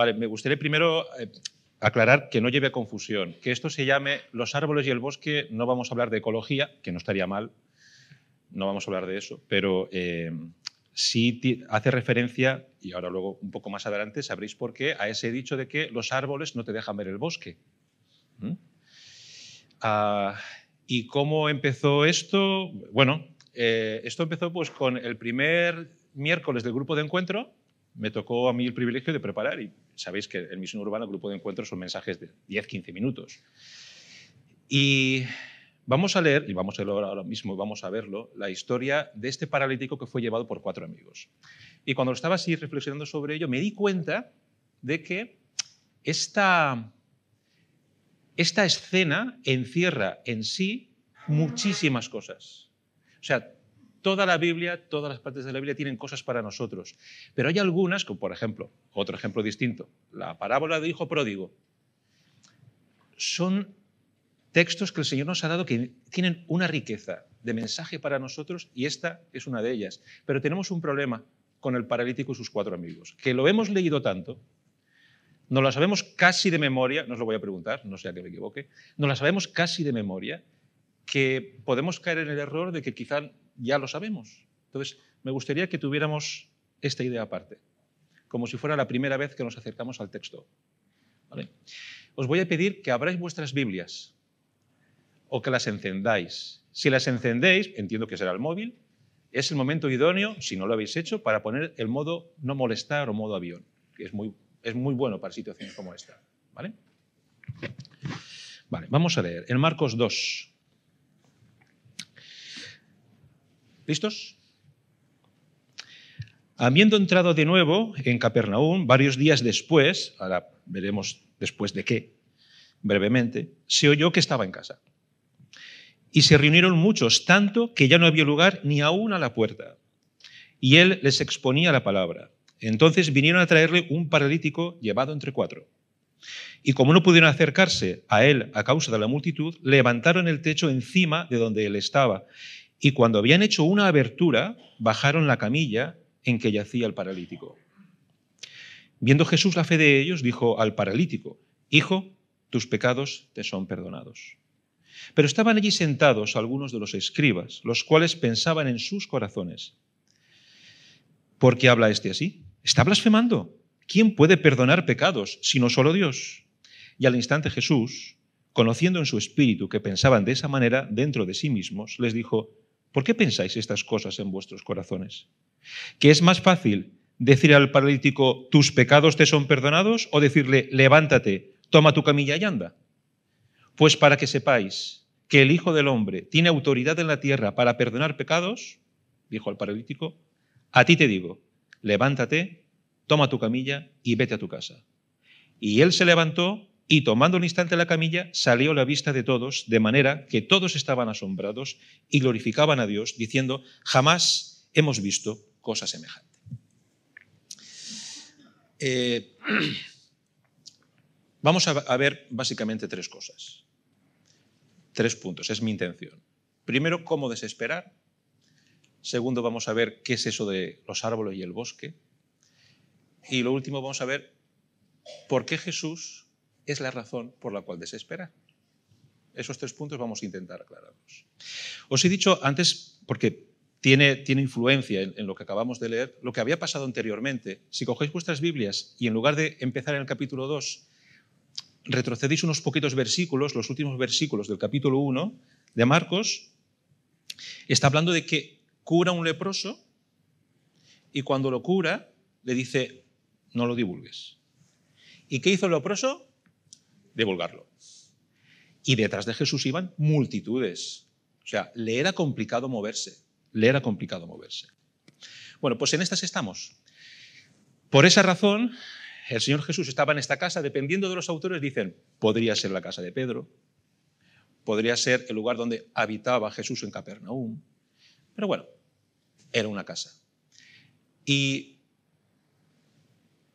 Vale, me gustaría primero aclarar que no lleve a confusión, que esto se llame Los árboles y el bosque. No vamos a hablar de ecología, que no estaría mal, no vamos a hablar de eso, pero sí hace referencia, y ahora luego un poco más adelante sabréis por qué, a ese dicho de que los árboles no te dejan ver el bosque. ¿Y cómo empezó esto? Bueno, esto empezó pues con el primer miércoles del grupo de encuentro. Me tocó a mí el privilegio de preparar, y sabéis que en Misión Urbana el grupo de encuentro son mensajes de 10-15 minutos. Y vamos a leer, y vamos a leerlo ahora mismo, vamos a verlo, la historia de este paralítico que fue llevado por 4 amigos. Y cuando estaba así reflexionando sobre ello, me di cuenta de que esta escena encierra en sí muchísimas cosas. O sea, toda la Biblia, todas las partes de la Biblia tienen cosas para nosotros. Pero hay algunas, como por ejemplo, otro ejemplo distinto, la parábola del hijo pródigo. Son textos que el Señor nos ha dado que tienen una riqueza de mensaje para nosotros, y esta es una de ellas. Pero tenemos un problema con el paralítico y sus 4 amigos, que lo hemos leído tanto, nos la sabemos casi de memoria, no os lo voy a preguntar, no sea que me equivoque, nos la sabemos casi de memoria, que podemos caer en el error de que quizá ya lo sabemos. Entonces, me gustaría que tuviéramos esta idea aparte, como si fuera la primera vez que nos acercamos al texto. ¿Vale? Os voy a pedir que abráis vuestras Biblias o que las encendáis. Si las encendéis, entiendo que será el móvil, es el momento idóneo, si no lo habéis hecho, para poner el modo no molestar o modo avión, que es muy bueno para situaciones como esta. ¿Vale? Vale, vamos a leer en Marcos 2. ¿Listos? Habiendo entrado de nuevo en Capernaum, varios días después, ahora veremos después de qué, brevemente, se oyó que estaba en casa. Y se reunieron muchos, tanto que ya no había lugar ni aún a la puerta. Y él les exponía la palabra. Entonces vinieron a traerle un paralítico llevado entre 4. Y como no pudieron acercarse a él a causa de la multitud, levantaron el techo encima de donde él estaba. Y cuando habían hecho una abertura, bajaron la camilla en que yacía el paralítico. Viendo Jesús la fe de ellos, dijo al paralítico: Hijo, tus pecados te son perdonados. Pero estaban allí sentados algunos de los escribas, los cuales pensaban en sus corazones: ¿por qué habla este así? ¿Está blasfemando? ¿Quién puede perdonar pecados sino solo Dios? Y al instante Jesús, conociendo en su espíritu que pensaban de esa manera dentro de sí mismos, les dijo: ¿por qué pensáis estas cosas en vuestros corazones? ¿Que es más fácil decir al paralítico: tus pecados te son perdonados, o decirle: levántate, toma tu camilla y anda? Pues para que sepáis que el Hijo del Hombre tiene autoridad en la tierra para perdonar pecados, dijo al paralítico, a ti te digo, levántate, toma tu camilla y vete a tu casa. Y él se levantó y, tomando al instante la camilla, salió a la vista de todos, de manera que todos estaban asombrados y glorificaban a Dios, diciendo: jamás hemos visto cosa semejante. Vamos a ver básicamente 3 cosas. 3 puntos, es mi intención. Primero, cómo desesperar. Segundo, vamos a ver qué es eso de los árboles y el bosque. Y lo último, vamos a ver por qué Jesús es la razón por la cual desesperar. Esos 3 puntos vamos a intentar aclararlos. Os he dicho antes, porque tiene influencia en lo que acabamos de leer, lo que había pasado anteriormente. Si cogéis vuestras Biblias y en lugar de empezar en el capítulo 2, retrocedéis unos poquitos versículos, los últimos versículos del capítulo 1 de Marcos, está hablando de que cura a un leproso y cuando lo cura le dice: no lo divulgues. ¿Y qué hizo el leproso? Divulgarlo. Y detrás de Jesús iban multitudes. O sea, le era complicado moverse. Bueno, pues en estas estamos. Por esa razón, el Señor Jesús estaba en esta casa. Dependiendo de los autores, dicen, podría ser la casa de Pedro, podría ser el lugar donde habitaba Jesús en Capernaum. Pero bueno, era una casa. Y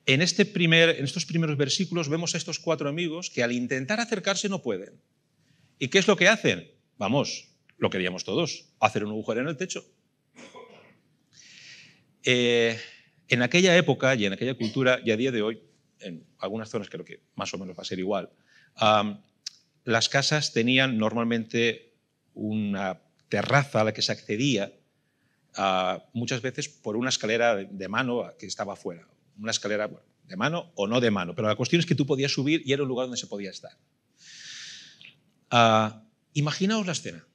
en estos primeros versículos vemos a estos 4 amigos que al intentar acercarse no pueden. ¿Y qué es lo que hacen? Vamos, lo que haríamos todos, hacer un agujero en el techo. En aquella época y en aquella cultura y a día de hoy, en algunas zonas creo que más o menos va a ser igual, las casas tenían normalmente una terraza a la que se accedía muchas veces por una escalera de mano que estaba afuera. Una escalera de mano o no de mano, pero la cuestión es que tú podías subir y era un lugar donde se podía estar. Imaginaos la escena,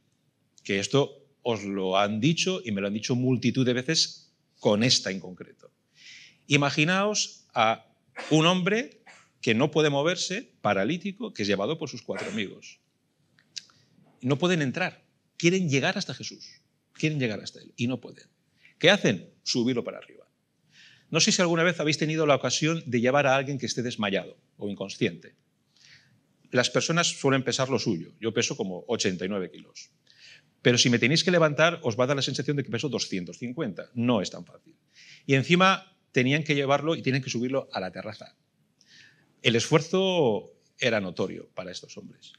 que esto os lo han dicho y me lo han dicho multitud de veces con esta en concreto. Imaginaos a un hombre que no puede moverse, paralítico, que es llevado por sus 4 amigos. No pueden entrar, quieren llegar hasta Jesús, quieren llegar hasta él y no pueden. ¿Qué hacen? Subirlo para arriba. No sé si alguna vez habéis tenido la ocasión de llevar a alguien que esté desmayado o inconsciente. Las personas suelen pesar lo suyo. Yo peso como 89 kilos. Pero si me tenéis que levantar, os va a dar la sensación de que peso 250. No es tan fácil. Y encima tenían que llevarlo y tienen que subirlo a la terraza. El esfuerzo era notorio para estos hombres.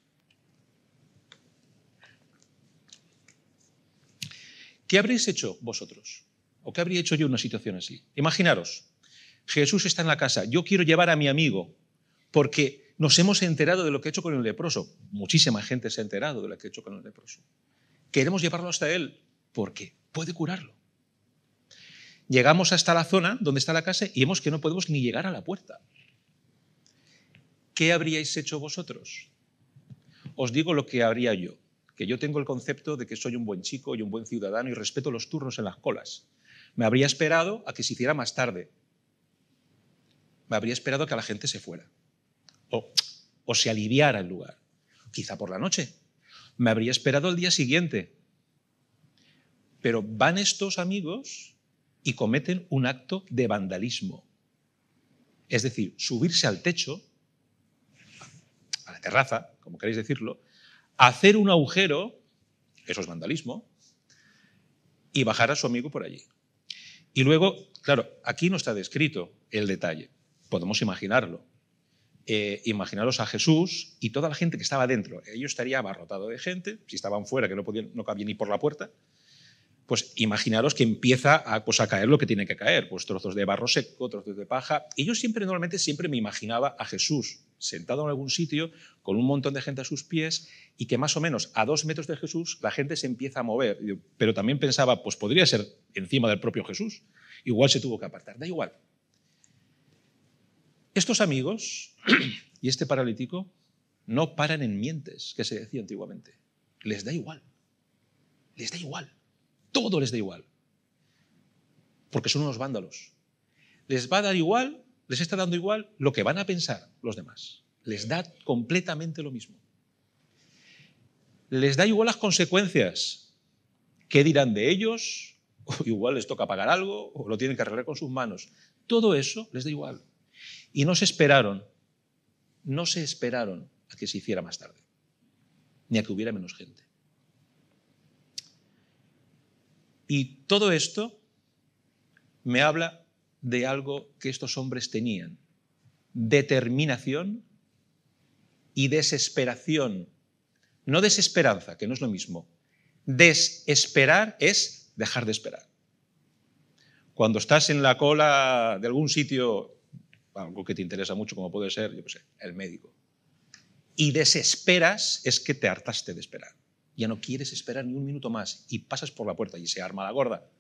¿Qué habréis hecho vosotros? ¿O qué habría hecho yo en una situación así? Imaginaros, Jesús está en la casa, yo quiero llevar a mi amigo porque nos hemos enterado de lo que ha hecho con el leproso. Muchísima gente se ha enterado de lo que ha hecho con el leproso. Queremos llevarlo hasta él porque puede curarlo. Llegamos hasta la zona donde está la casa y vemos que no podemos ni llegar a la puerta. ¿Qué habríais hecho vosotros? Os digo lo que haría yo, que yo tengo el concepto de que soy un buen chico y un buen ciudadano y respeto los turnos en las colas. Me habría esperado a que se hiciera más tarde. Me habría esperado a que la gente se fuera. O se aliviara el lugar. Quizá por la noche. Me habría esperado al día siguiente. Pero van estos amigos y cometen un acto de vandalismo. Es decir, subirse al techo, a la terraza, como queréis decirlo, hacer un agujero, eso es vandalismo, y bajar a su amigo por allí. Y luego, claro, aquí no está descrito el detalle, podemos imaginarlo. Imaginaros a Jesús y toda la gente que estaba dentro. Ello estaría abarrotado de gente, si estaban fuera, que no cabía ni por la puerta, pues imaginaros que empieza a caer lo que tiene que caer, pues trozos de barro seco, trozos de paja. Y yo normalmente me imaginaba a Jesús sentado en algún sitio con un montón de gente a sus pies y que más o menos a 2 metros de Jesús la gente se empieza a mover. Pero también pensaba, pues podría ser encima del propio Jesús. Igual se tuvo que apartar, da igual. Estos amigos y este paralítico no paran en mientes, que se decía antiguamente. Les da igual. Les da igual. Todo les da igual. Porque son unos vándalos. Les va a dar igual, les está dando igual lo que van a pensar los demás. Les da completamente lo mismo. Les da igual las consecuencias. ¿Qué dirán de ellos? O igual les toca pagar algo, o lo tienen que arreglar con sus manos. Todo eso les da igual. Y no se esperaron a que se hiciera más tarde, ni a que hubiera menos gente. Y todo esto me habla de algo que estos hombres tenían: determinación y desesperación. No desesperanza, que no es lo mismo. Desesperar es dejar de esperar. Cuando estás en la cola de algún sitio, algo que te interesa mucho, como puede ser, yo qué sé, el médico, y desesperas, es que te hartaste de esperar. Ya no quieres esperar ni un minuto más y pasas por la puerta y se arma la gorda.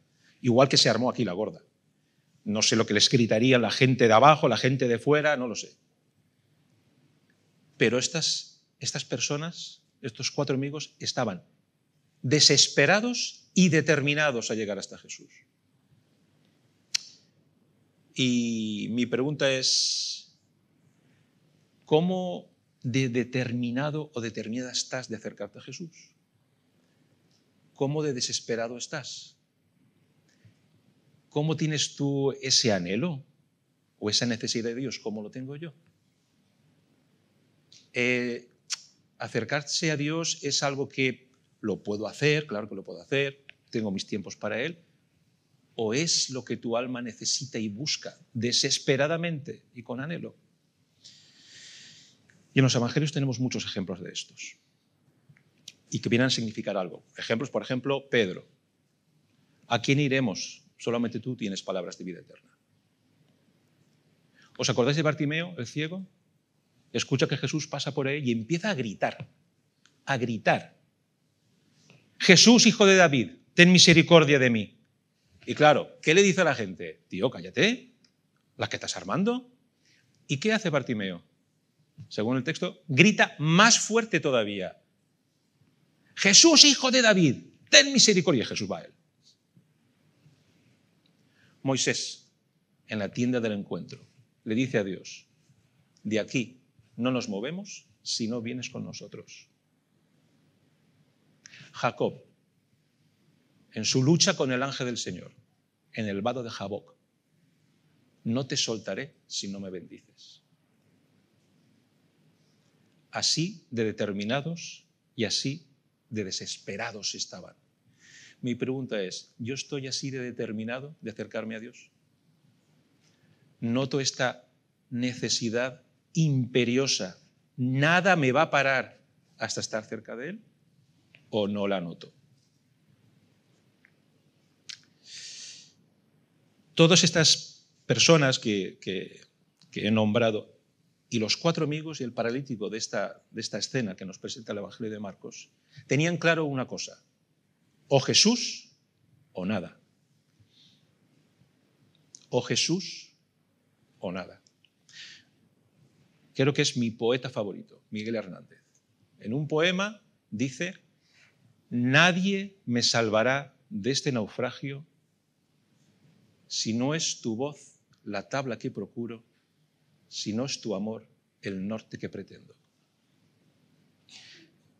Igual que se armó aquí la gorda. No sé lo que les gritaría la gente de abajo, la gente de fuera, no lo sé. Pero estas personas, estos 4 amigos, estaban desesperados y determinados a llegar hasta Jesús. Y mi pregunta es, ¿cómo de determinado o determinada estás de acercarte a Jesús? ¿Cómo de desesperado estás? ¿Cómo tienes tú ese anhelo o esa necesidad de Dios? ¿Cómo lo tengo yo? Acercarse a Dios es algo que lo puedo hacer, claro que lo puedo hacer, tengo mis tiempos para Él, o es lo que tu alma necesita y busca desesperadamente y con anhelo. Y en los evangelios tenemos muchos ejemplos de estos y que vienen a significar algo. Ejemplos, por ejemplo, Pedro. ¿A quién iremos? Solamente tú tienes palabras de vida eterna. ¿Os acordáis de Bartimeo, el ciego? Escucha que Jesús pasa por él y empieza a gritar. A gritar. Jesús, hijo de David, ten misericordia de mí. Y claro, ¿qué le dice a la gente? Tío, cállate, ¿la que estás armando? ¿Y qué hace Bartimeo? Según el texto, grita más fuerte todavía. Jesús, hijo de David, ten misericordia. Y Jesús va a él. Moisés, en la tienda del encuentro, le dice a Dios, de aquí no nos movemos si no vienes con nosotros. Jacob, en su lucha con el ángel del Señor, en el vado de Jaboc, no te soltaré si no me bendices. Así de determinados y así de desesperados estaban. Mi pregunta es, ¿yo estoy así de determinado de acercarme a Dios? ¿Noto esta necesidad imperiosa? ¿Nada me va a parar hasta estar cerca de Él? ¿O no la noto? Todas estas personas que he nombrado y los 4 amigos y el paralítico de esta escena que nos presenta el Evangelio de Marcos tenían claro una cosa: o Jesús o nada. O Jesús o nada. Creo que es mi poeta favorito, Miguel Hernández. En un poema dice: nadie me salvará de este naufragio si no es tu voz la tabla que procuro, si no es tu amor el norte que pretendo.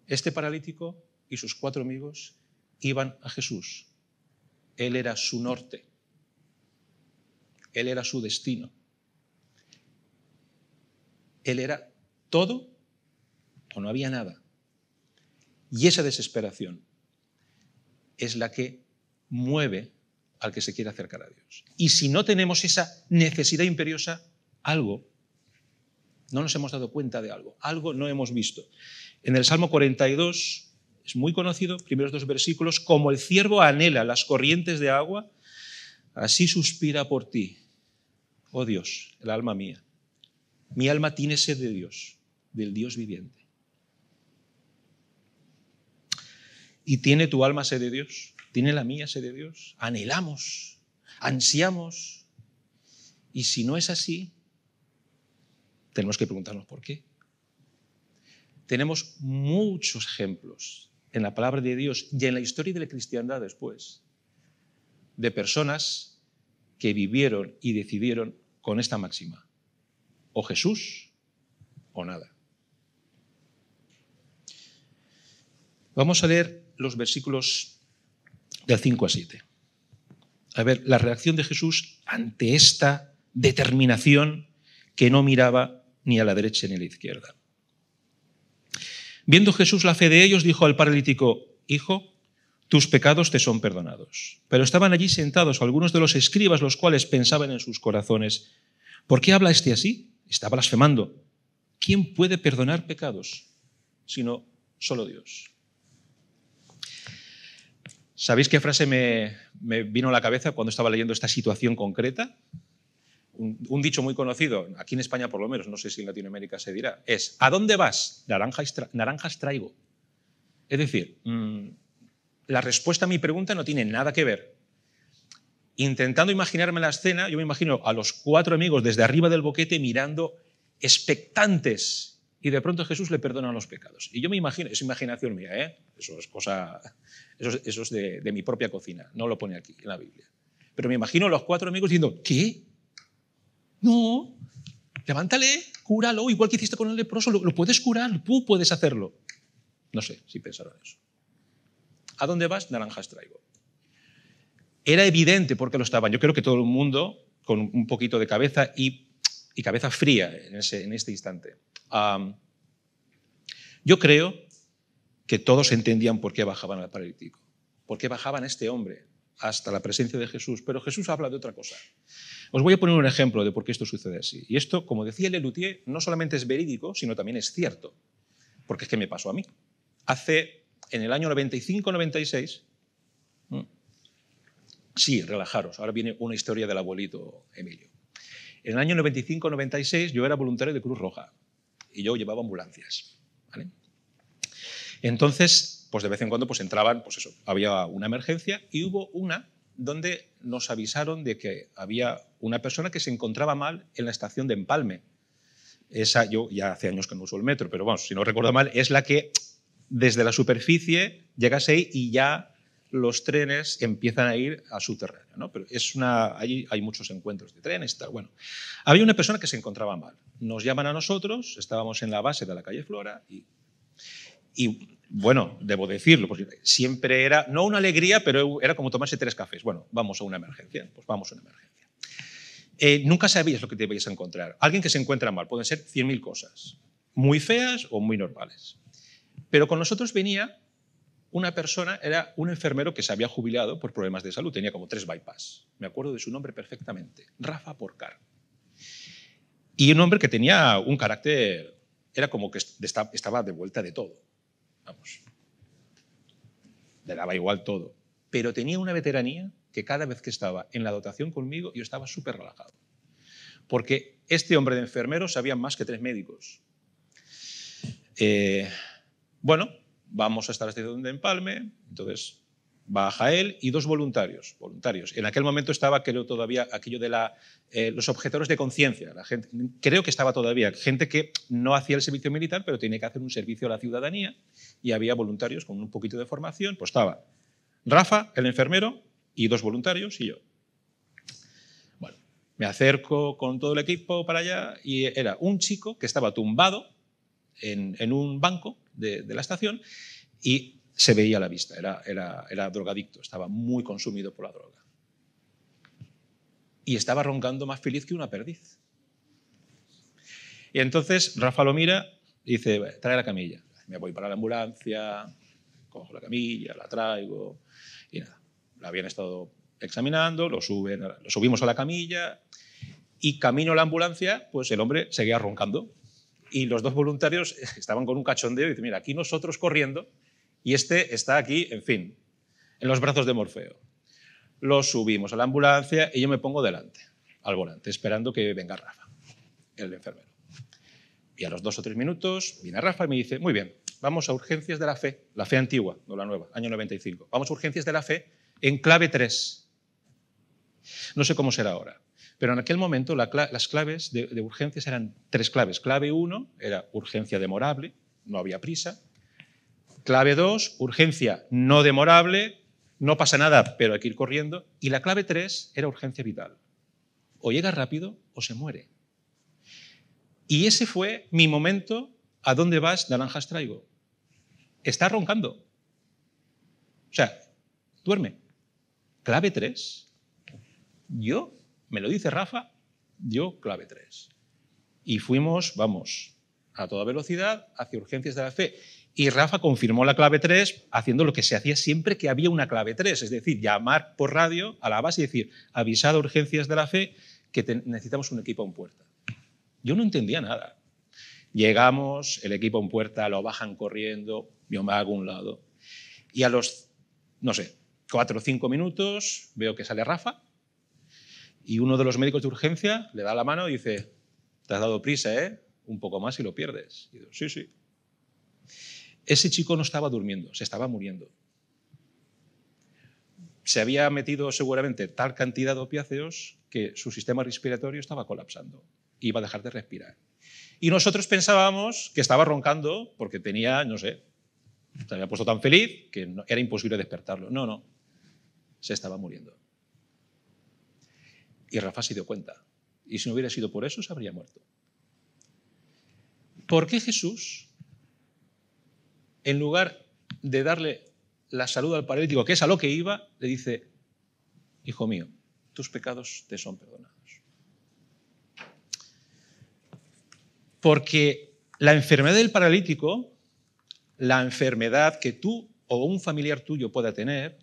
Este paralítico y sus 4 amigos iban a Jesús. Él era su norte. Él era su destino. Él era todo o no había nada. Y esa desesperación es la que mueve al que se quiere acercar a Dios. Y si no tenemos esa necesidad imperiosa, algo, no nos hemos dado cuenta de algo no hemos visto. En el Salmo 42 es muy conocido, primeros 2 versículos: como el ciervo anhela las corrientes de agua, así suspira por ti, oh Dios, el alma mía. Mi alma tiene sed de Dios, del Dios viviente. ¿Y tiene tu alma sed de Dios? ¿Tiene la mía sed de Dios? Anhelamos, ansiamos. Y si no es así, tenemos que preguntarnos por qué. Tenemos muchos ejemplos en la palabra de Dios y en la historia de la cristiandad después, de personas que vivieron y decidieron con esta máxima: o Jesús o nada. Vamos a leer los versículos del 5 a 7. A ver, la reacción de Jesús ante esta determinación que no miraba ni a la derecha ni a la izquierda. Viendo Jesús la fe de ellos, dijo al paralítico: hijo, tus pecados te son perdonados. Pero estaban allí sentados algunos de los escribas, los cuales pensaban en sus corazones: ¿por qué habla este así? Está blasfemando. ¿Quién puede perdonar pecados sino solo Dios? ¿Sabéis qué frase me vino a la cabeza cuando estaba leyendo esta situación concreta? Un dicho muy conocido, aquí en España por lo menos, no sé si en Latinoamérica se dirá, es: ¿a dónde vas? Naranjas traigo. Es decir, la respuesta a mi pregunta no tiene nada que ver. Intentando imaginarme la escena, yo me imagino a los 4 amigos desde arriba del boquete mirando expectantes, y de pronto Jesús le perdona los pecados. Y yo me imagino, es imaginación mía, eso es de mi propia cocina, no lo pone aquí en la Biblia. Pero me imagino a los 4 amigos diciendo: ¿qué? No, levántale, cúralo, igual que hiciste con el leproso, lo puedes curar, tú puedes hacerlo. No sé si pensaron eso. ¿A dónde vas? Naranjas traigo. Era evidente porque lo estaban. Yo creo que todo el mundo, con un poquito de cabeza y cabeza fría en este instante. Yo creo que todos entendían por qué bajaban al paralítico, por qué bajaban a este hombre hasta la presencia de Jesús, pero Jesús habla de otra cosa. Os voy a poner un ejemplo de por qué esto sucede así. Y esto, como decía Lelutier, no solamente es verídico, sino también es cierto, porque es que me pasó a mí. En el año 95-96, sí, relajaros, ahora viene una historia del abuelito Emilio. En el año 95-96 yo era voluntario de Cruz Roja y yo llevaba ambulancias, ¿vale? Entonces, pues de vez en cuando pues entraban, pues eso, había una emergencia y hubo una donde nos avisaron de que había una persona que se encontraba mal en la estación de Empalme. Esa, yo ya hace años que no uso el metro, pero vamos, si no recuerdo mal, es la que desde la superficie llegas ahí y ya los trenes empiezan a ir a subterráneo, ¿no? Pero allí hay muchos encuentros de trenes y tal. Bueno, había una persona que se encontraba mal. Nos llaman a nosotros, estábamos en la base de la calle Flora y bueno, debo decirlo, porque siempre era, no una alegría, pero era como tomarse 3 cafés. Bueno, vamos a una emergencia, pues vamos a una emergencia. Nunca sabías lo que te ibas a encontrar. Alguien que se encuentra mal, pueden ser 100.000 cosas, muy feas o muy normales. Pero con nosotros venía una persona, era un enfermero que se había jubilado por problemas de salud, tenía como 3 bypass. Me acuerdo de su nombre perfectamente, Rafa Porcar. Y un hombre que tenía un carácter, era como que estaba de vuelta de todo. Vamos, le daba igual todo. Pero tenía una veteranía que cada vez que estaba en la dotación conmigo yo estaba súper relajado. Porque este hombre de enfermero sabía más que 3 médicos. Bueno, vamos hasta la estación de Empalme, entonces baja él y 2 voluntarios. En aquel momento estaba, creo, todavía aquello de los objetores de conciencia. Creo que estaba todavía gente que no hacía el servicio militar, pero tenía que hacer un servicio a la ciudadanía y había voluntarios con un poquito de formación. Pues estaba Rafa, el enfermero, y 2 voluntarios y yo. Bueno, me acerco con todo el equipo para allá y era un chico que estaba tumbado en un banco de la estación y se veía a la vista, era drogadicto, estaba muy consumido por la droga. Y estaba roncando más feliz que una perdiz. Y entonces Rafa lo mira y dice, trae la camilla. Me voy para la ambulancia, cojo la camilla, la traigo y nada. La habían estado examinando, lo subimos a la camilla y camino a la ambulancia, pues el hombre seguía roncando. Y los 2 voluntarios estaban con un cachondeo y dicen, mira, aquí nosotros corriendo y este está aquí, en fin, en los brazos de Morfeo. Lo subimos a la ambulancia y yo me pongo delante, al volante, esperando que venga Rafa, el enfermero. Y a los 2 o 3 minutos viene Rafa y me dice, muy bien, vamos a urgencias de la fe antigua, no la nueva, año 95. Vamos a urgencias de la fe en clave 3. No sé cómo será ahora. Pero en aquel momento las claves de urgencias eran 3 claves. Clave 1 era urgencia demorable, no había prisa. Clave 2, urgencia no demorable, no pasa nada, pero hay que ir corriendo. Y la clave 3 era urgencia vital. O llega rápido o se muere. Y ese fue mi momento. ¿A dónde vas? Naranjas traigo. Está roncando. O sea, duerme. Clave 3. Yo, me lo dice Rafa, yo clave 3. Y fuimos, vamos, a toda velocidad hacia urgencias de la fe. Y Rafa confirmó la clave 3 haciendo lo que se hacía siempre que había una clave 3, es decir, llamar por radio a la base y decir, avisad a urgencias de la fe que necesitamos un equipo en puerta. Yo no entendía nada. Llegamos, el equipo en puerta, lo bajan corriendo, yo me hago a un lado. Y a los, no sé, 4 o 5 minutos veo que sale Rafa y uno de los médicos de urgencia le da la mano y dice, te has dado prisa, ¿eh? Un poco más y lo pierdes. Y digo, sí, sí. Ese chico no estaba durmiendo, se estaba muriendo. Se había metido seguramente tal cantidad de opiáceos que su sistema respiratorio estaba colapsando. Iba a dejar de respirar. Y nosotros pensábamos que estaba roncando porque tenía, no sé, se había puesto tan feliz que era imposible despertarlo. No, no, se estaba muriendo. Y Rafa se dio cuenta. Y si no hubiera sido por eso, se habría muerto. ¿Por qué Jesús, en lugar de darle la salud al paralítico, que es a lo que iba, le dice, hijo mío, tus pecados te son perdonados? Porque la enfermedad del paralítico, la enfermedad que tú o un familiar tuyo pueda tener,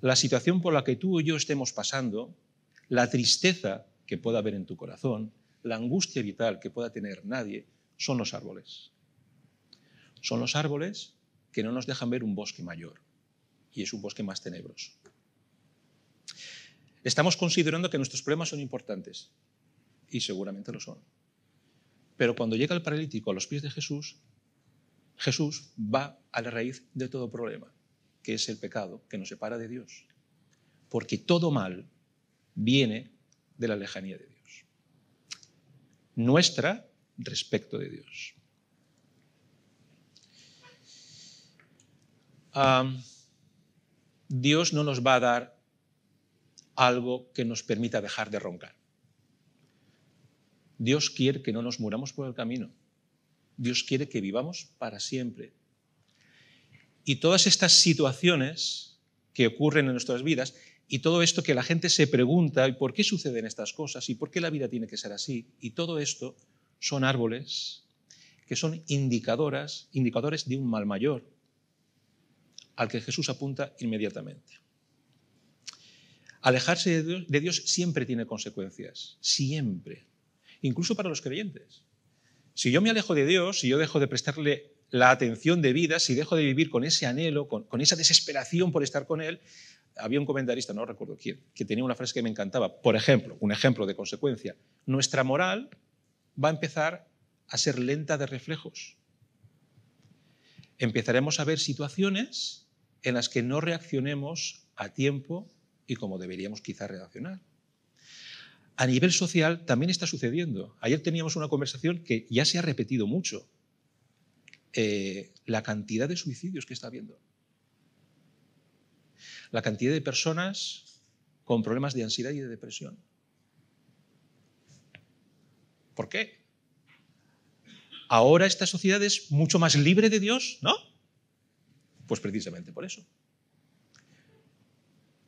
la situación por la que tú o yo estemos pasando, la tristeza que pueda haber en tu corazón, la angustia vital que pueda tener nadie, son los árboles. Son los árboles que no nos dejan ver un bosque mayor, y es un bosque más tenebroso. Estamos considerando que nuestros problemas son importantes. y seguramente lo son. Pero cuando llega el paralítico a los pies de Jesús, Jesús va a la raíz de todo problema, que es el pecado que nos separa de Dios. Porque todo mal viene de la lejanía de Dios. Nuestra respecto de Dios. Dios no nos va a dar algo que nos permita dejar de roncar. Dios quiere que no nos muramos por el camino. Dios quiere que vivamos para siempre. Y todas estas situaciones que ocurren en nuestras vidas y todo esto que la gente se pregunta, ¿y por qué suceden estas cosas? ¿Y por qué la vida tiene que ser así? Y todo esto son árboles que son indicadores de un mal mayor al que Jesús apunta inmediatamente. Alejarse de Dios siempre tiene consecuencias, siempre, incluso para los creyentes. Si yo me alejo de Dios, si yo dejo de prestarle la atención debida, si dejo de vivir con ese anhelo, con esa desesperación por estar con Él, había un comentarista, no recuerdo quién, que tenía una frase que me encantaba. Por ejemplo, un ejemplo de consecuencia, nuestra moral va a empezar a ser lenta de reflejos. Empezaremos a ver situaciones en las que no reaccionemos a tiempo y como deberíamos quizá reaccionar. A nivel social también está sucediendo. Ayer teníamos una conversación que ya se ha repetido mucho. La cantidad de suicidios que está habiendo. La cantidad de personas con problemas de ansiedad y de depresión. ¿Por qué? Ahora esta sociedad es mucho más libre de Dios, ¿no? Pues precisamente por eso.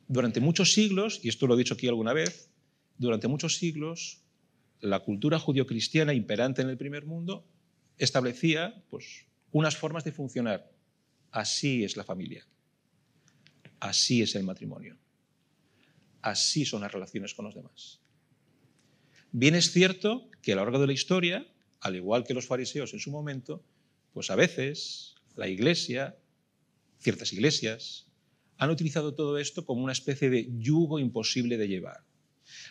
Durante muchos siglos, y esto lo he dicho aquí alguna vez, durante muchos siglos la cultura judio-cristiana imperante en el primer mundo establecía pues, unas formas de funcionar. Así es la familia, así es el matrimonio, así son las relaciones con los demás. Bien es cierto que a lo largo de la historia, al igual que los fariseos en su momento, pues a veces la Iglesia, ciertas iglesias, han utilizado todo esto como una especie de yugo imposible de llevar.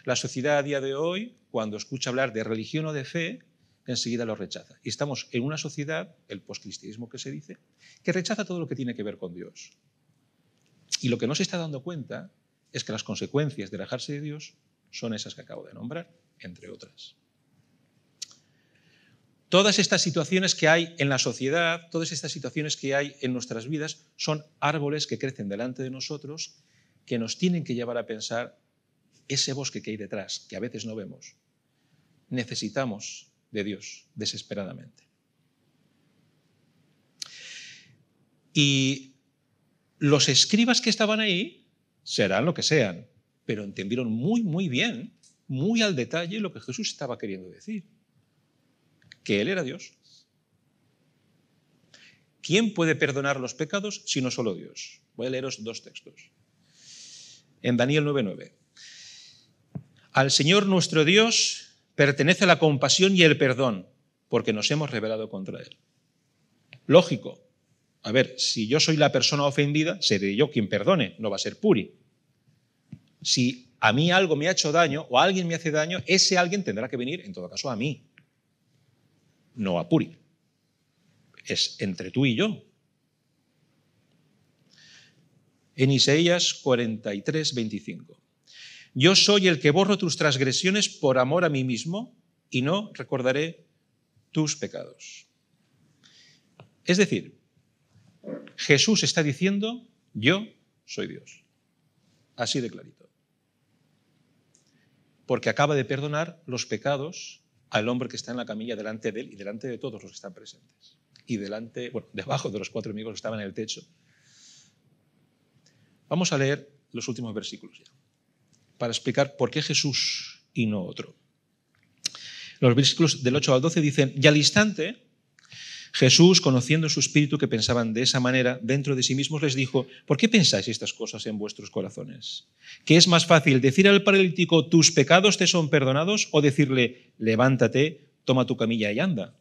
La sociedad a día de hoy, cuando escucha hablar de religión o de fe, enseguida lo rechaza. Y estamos en una sociedad, el poscristianismo que se dice, que rechaza todo lo que tiene que ver con Dios. Y lo que no se está dando cuenta es que las consecuencias de alejarse de Dios son esas que acabo de nombrar, entre otras. Todas estas situaciones que hay en la sociedad, todas estas situaciones que hay en nuestras vidas, son árboles que crecen delante de nosotros, que nos tienen que llevar a pensar ese bosque que hay detrás, que a veces no vemos. Necesitamos de Dios desesperadamente. Y los escribas que estaban ahí serán lo que sean, pero entendieron muy bien, muy al detalle lo que Jesús estaba queriendo decir. Que Él era Dios. ¿Quién puede perdonar los pecados si no solo Dios? Voy a leeros dos textos. En Daniel 9:9. Al Señor nuestro Dios pertenece la compasión y el perdón, porque nos hemos rebelado contra Él. Lógico. A ver, si yo soy la persona ofendida, seré yo quien perdone, no va a ser Puri. Si a mí algo me ha hecho daño o alguien me hace daño, ese alguien tendrá que venir, en todo caso, a mí, no a Puri. Es entre tú y yo. En Isaías 43:25. Yo soy el que borro tus transgresiones por amor a mí mismo y no recordaré tus pecados. Es decir, Jesús está diciendo, yo soy Dios. Así de clarito. Porque acaba de perdonar los pecados al hombre que está en la camilla delante de él y delante de todos los que están presentes. Y debajo de los 4 amigos que estaban en el techo. Vamos a leer los últimos versículos ya, para explicar por qué Jesús y no otro. Los versículos del 8 al 12 dicen, y al instante Jesús, conociendo en su espíritu que pensaban de esa manera, dentro de sí mismos les dijo, ¿por qué pensáis estas cosas en vuestros corazones? ¿Qué es más fácil, decir al paralítico, tus pecados te son perdonados, o decirle, levántate, toma tu camilla y anda?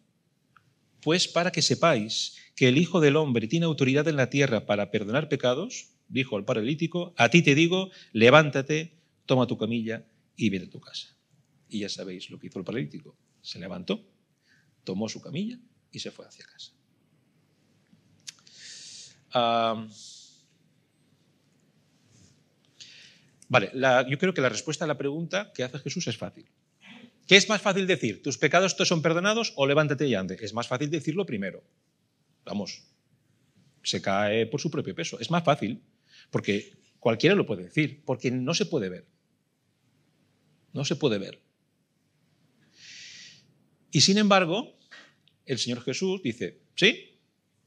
Pues para que sepáis que el Hijo del Hombre tiene autoridad en la tierra para perdonar pecados, dijo al paralítico, a ti te digo, levántate, toma tu camilla y vete a tu casa. Y ya sabéis lo que hizo el paralítico. Se levantó, tomó su camilla y se fue hacia casa. Vale, yo creo que la respuesta a la pregunta que hace Jesús es fácil. ¿Qué es más fácil decir? ¿Tus pecados te son perdonados o levántate y ande? Es más fácil decirlo primero. Vamos, se cae por su propio peso. Es más fácil, porque cualquiera lo puede decir, porque no se puede ver. No se puede ver. Y sin embargo, el Señor Jesús dice, sí,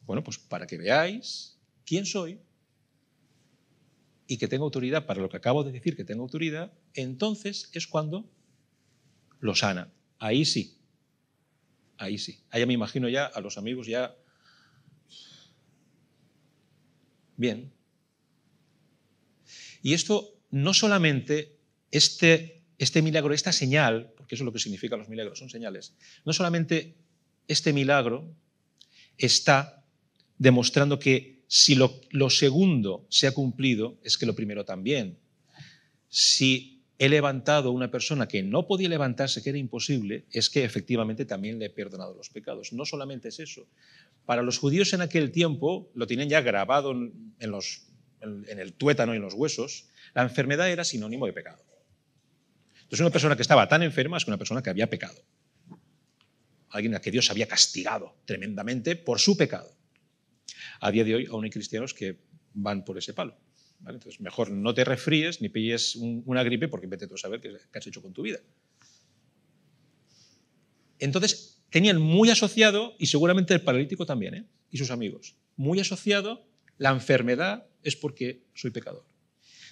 bueno, pues para que veáis quién soy y que tengo autoridad para lo que acabo de decir que tengo autoridad, entonces es cuando lo sana. Ahí sí. Ahí sí. Ahí me imagino ya a los amigos ya bien. Y esto no solamente, este milagro, esta señal, porque eso es lo que significan los milagros, son señales, no solamente este milagro está demostrando que si lo segundo se ha cumplido, es que lo primero también. Si he levantado a una persona que no podía levantarse, que era imposible, es que efectivamente también le he perdonado los pecados. No solamente es eso. Para los judíos en aquel tiempo, lo tenían ya grabado en el tuétano y en los huesos, la enfermedad era sinónimo de pecado. Entonces una persona que estaba tan enferma es que una persona que había pecado. Alguien a que Dios había castigado tremendamente por su pecado. A día de hoy aún hay cristianos que van por ese palo. ¿Vale? Entonces mejor no te resfríes ni pilles una gripe porque vete tú a saber qué has hecho con tu vida. Entonces tenían muy asociado, y seguramente el paralítico también, y sus amigos, muy asociado, la enfermedad es porque soy pecador.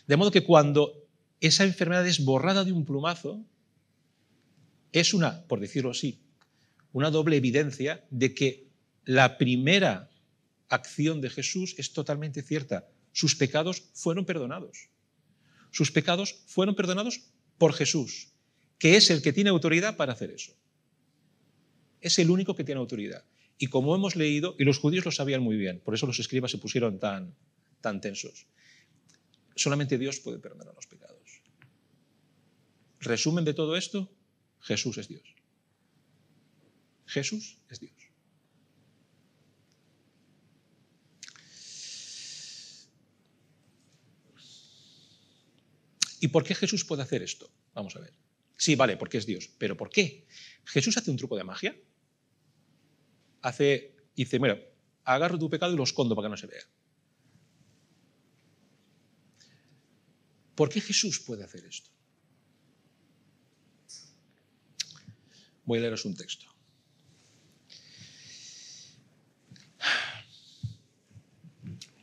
De modo que cuando esa enfermedad es borrada de un plumazo, es una, por decirlo así, una doble evidencia de que la primera acción de Jesús es totalmente cierta. Sus pecados fueron perdonados. Sus pecados fueron perdonados por Jesús, que es el que tiene autoridad para hacer eso. Es el único que tiene autoridad. Y como hemos leído, y los judíos lo sabían muy bien, por eso los escribas se pusieron tan tensos, solamente Dios puede perdonar los pecados. Resumen de todo esto, Jesús es Dios. Jesús es Dios. ¿Y por qué Jesús puede hacer esto? Vamos a ver. Sí, vale, porque es Dios. ¿Pero por qué? ¿Jesús hace un truco de magia? Dice, mira, agarro tu pecado y lo escondo para que no se vea. ¿Por qué Jesús puede hacer esto? Voy a leeros un texto.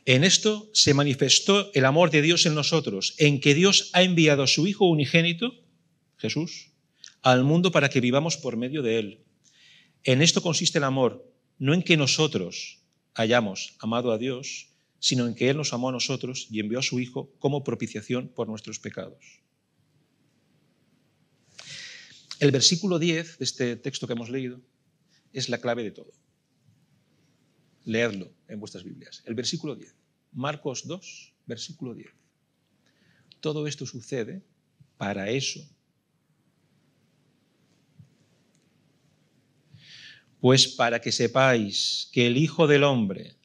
En esto se manifestó el amor de Dios en nosotros, en que Dios ha enviado a su Hijo unigénito, Jesús, al mundo para que vivamos por medio de Él. En esto consiste el amor, no en que nosotros hayamos amado a Dios, sino en que Él nos amó a nosotros y envió a su Hijo como propiciación por nuestros pecados. El versículo 10 de este texto que hemos leído es la clave de todo. Leedlo en vuestras Biblias. El versículo 10. Marcos 2, versículo 10. Todo esto sucede para eso. Pues para que sepáis que el Hijo del Hombre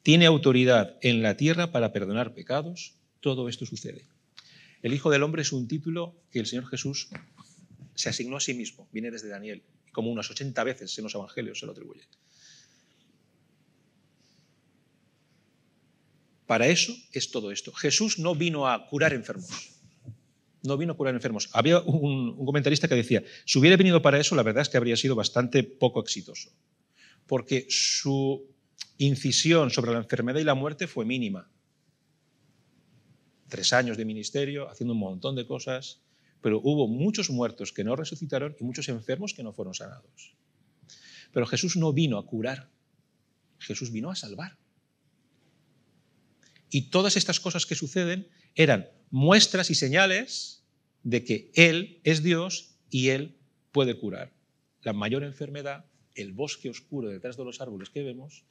tiene autoridad en la tierra para perdonar pecados, todo esto sucede. El Hijo del Hombre es un título que el Señor Jesús se asignó a sí mismo. Viene desde Daniel. Como unas 80 veces en los evangelios se lo atribuye. Para eso es todo esto. Jesús no vino a curar enfermos. No vino a curar enfermos. Había un comentarista que decía, si hubiera venido para eso, la verdad es que habría sido bastante poco exitoso. Porque su incisión sobre la enfermedad y la muerte fue mínima. 3 años de ministerio, haciendo un montón de cosas, pero hubo muchos muertos que no resucitaron y muchos enfermos que no fueron sanados. Pero Jesús no vino a curar, Jesús vino a salvar. Y todas estas cosas que suceden eran muestras y señales de que Él es Dios y Él puede curar la mayor enfermedad, el bosque oscuro detrás de los árboles que vemos,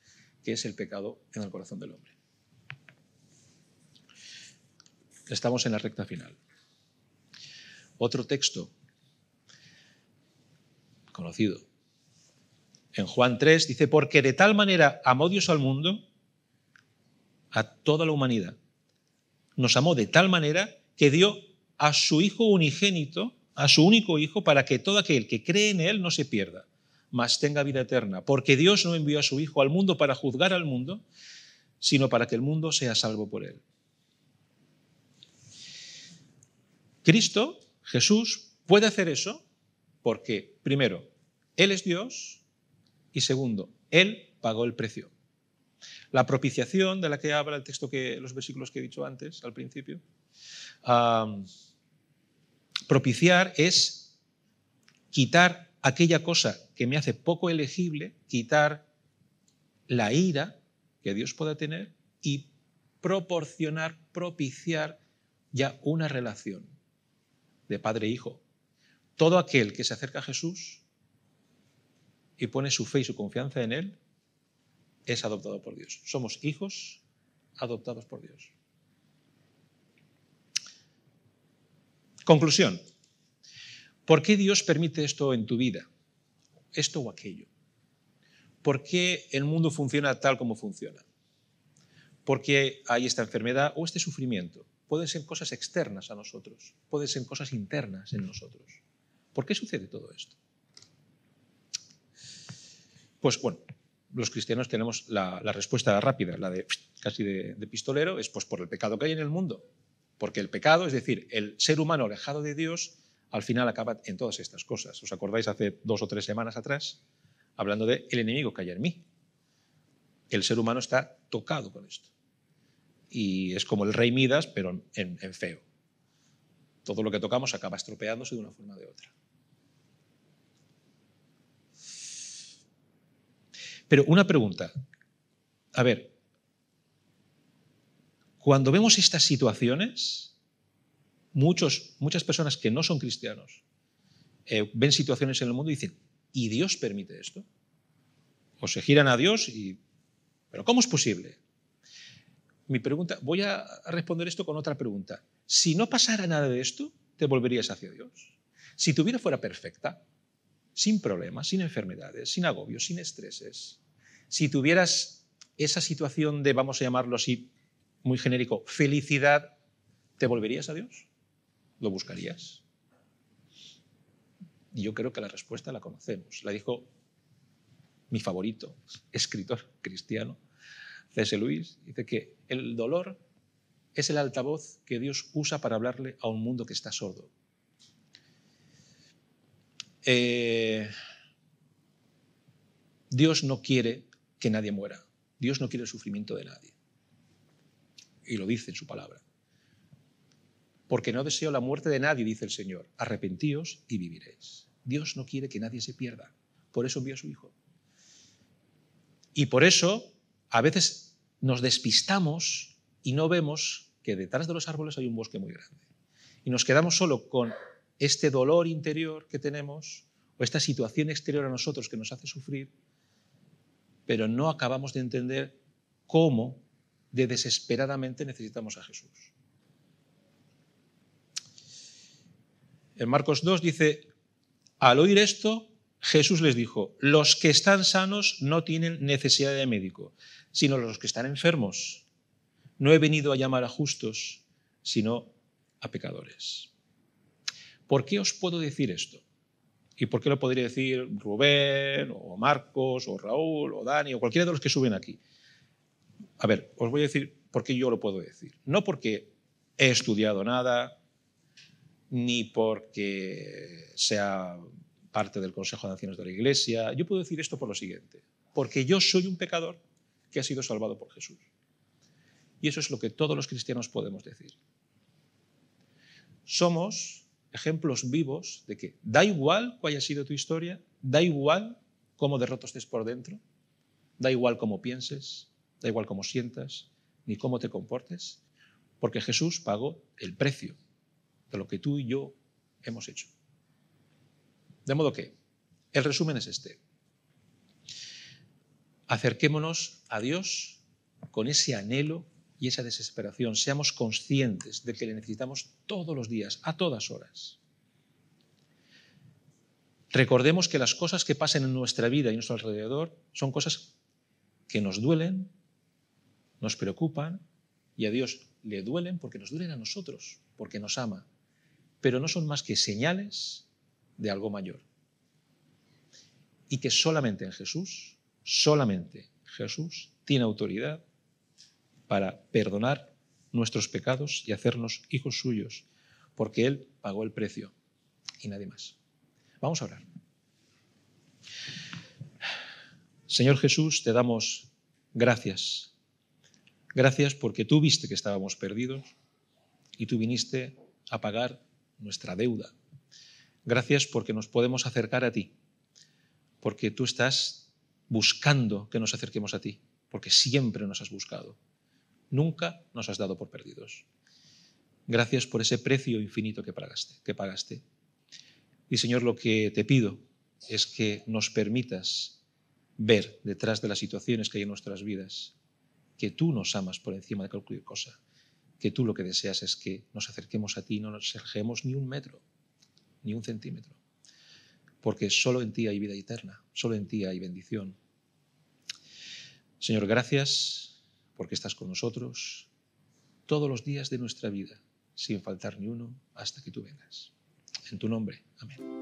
que es el pecado en el corazón del hombre. Estamos en la recta final. Otro texto conocido. En Juan 3 dice, porque de tal manera amó Dios al mundo, a toda la humanidad. Nos amó de tal manera que dio a su Hijo unigénito, a su único Hijo, para que todo aquel que cree en Él no se pierda, mas tenga vida eterna. Porque Dios no envió a su Hijo al mundo para juzgar al mundo, sino para que el mundo sea salvo por Él. Cristo, Jesús, puede hacer eso porque, primero, Él es Dios y, segundo, Él pagó el precio. La propiciación de la que habla el texto, los versículos que he dicho antes, al principio, propiciar es quitar aquella cosa que me hace poco elegible, quitar la ira que Dios pueda tener y proporcionar, propiciar ya una relación de padre e hijo. Todo aquel que se acerca a Jesús y pone su fe y su confianza en Él es adoptado por Dios. Somos hijos adoptados por Dios. Conclusión. ¿Por qué Dios permite esto en tu vida? Esto o aquello. ¿Por qué el mundo funciona tal como funciona? ¿Por qué hay esta enfermedad o este sufrimiento? Pueden ser cosas externas a nosotros, pueden ser cosas internas en nosotros. ¿Por qué sucede todo esto? Pues bueno, los cristianos tenemos la respuesta rápida, la de casi de pistolero, es pues por el pecado que hay en el mundo. Porque el pecado, es decir, el ser humano alejado de Dios, al final acaba en todas estas cosas. ¿Os acordáis hace 2 o 3 semanas atrás? Hablando de el enemigo que hay en mí. El ser humano está tocado con esto. Y es como el rey Midas, pero en feo. Todo lo que tocamos acaba estropeándose de una forma o de otra. Pero una pregunta. A ver, cuando vemos estas situaciones, muchas personas que no son cristianos ven situaciones en el mundo y dicen, ¿y Dios permite esto? O se giran a Dios y... ¿Pero cómo es posible? Mi pregunta, voy a responder esto con otra pregunta. Si no pasara nada de esto, ¿te volverías hacia Dios? Si tu vida fuera perfecta, sin problemas, sin enfermedades, sin agobios, sin estreses, si tuvieras esa situación de, vamos a llamarlo así, muy genérico, felicidad, ¿te volverías a Dios? ¿Lo buscarías? Y yo creo que la respuesta la conocemos. La dijo mi favorito, escritor cristiano, C.S. Lewis, dice que el dolor es el altavoz que Dios usa para hablarle a un mundo que está sordo. Dios no quiere que nadie muera. Dios no quiere el sufrimiento de nadie. Y lo dice en su palabra. Porque no deseo la muerte de nadie, dice el Señor. Arrepentíos y viviréis. Dios no quiere que nadie se pierda. Por eso envió a su Hijo. Y por eso a veces nos despistamos y no vemos que detrás de los árboles hay un bosque muy grande. Y nos quedamos solo con este dolor interior que tenemos o esta situación exterior a nosotros que nos hace sufrir, pero no acabamos de entender cómo de desesperadamente necesitamos a Jesús. En Marcos 2 dice, al oír esto, Jesús les dijo, los que están sanos no tienen necesidad de médico, sino los que están enfermos. No he venido a llamar a justos, sino a pecadores. ¿Por qué os puedo decir esto? ¿Y por qué lo podría decir Rubén, o Marcos, o Raúl, o Dani, o cualquiera de los que suben aquí? A ver, os voy a decir por qué yo lo puedo decir. No porque he estudiado nada, ni porque sea parte del Consejo de Ancianos de la Iglesia. Yo puedo decir esto por lo siguiente. Porque yo soy un pecador que ha sido salvado por Jesús. Y eso es lo que todos los cristianos podemos decir. Somos ejemplos vivos de que da igual cuál haya sido tu historia, da igual cómo derroto estés por dentro, da igual cómo pienses, da igual cómo sientas, ni cómo te comportes, porque Jesús pagó el precio de lo que tú y yo hemos hecho. De modo que el resumen es este. Acerquémonos a Dios con ese anhelo y esa desesperación. Seamos conscientes de que le necesitamos todos los días, a todas horas. Recordemos que las cosas que pasan en nuestra vida y en nuestro alrededor son cosas que nos duelen, nos preocupan, y a Dios le duelen porque nos duelen a nosotros, porque nos ama. Pero no son más que señales de algo mayor. Y que solamente en Jesús, solamente Jesús tiene autoridad para perdonar nuestros pecados y hacernos hijos suyos, porque Él pagó el precio y nadie más. Vamos a orar. Señor Jesús, te damos gracias. Gracias porque tú viste que estábamos perdidos y tú viniste a pagar nuestra deuda. Gracias porque nos podemos acercar a ti, porque tú estás buscando que nos acerquemos a ti, porque siempre nos has buscado. Nunca nos has dado por perdidos. Gracias por ese precio infinito que pagaste. Y Señor, lo que te pido es que nos permitas ver detrás de las situaciones que hay en nuestras vidas que tú nos amas por encima de cualquier cosa, que tú lo que deseas es que nos acerquemos a ti y no nos alejemos ni un metro, ni un centímetro, porque solo en ti hay vida eterna, solo en ti hay bendición. Señor, gracias porque estás con nosotros todos los días de nuestra vida, sin faltar ni uno, hasta que tú vengas. En tu nombre, amén.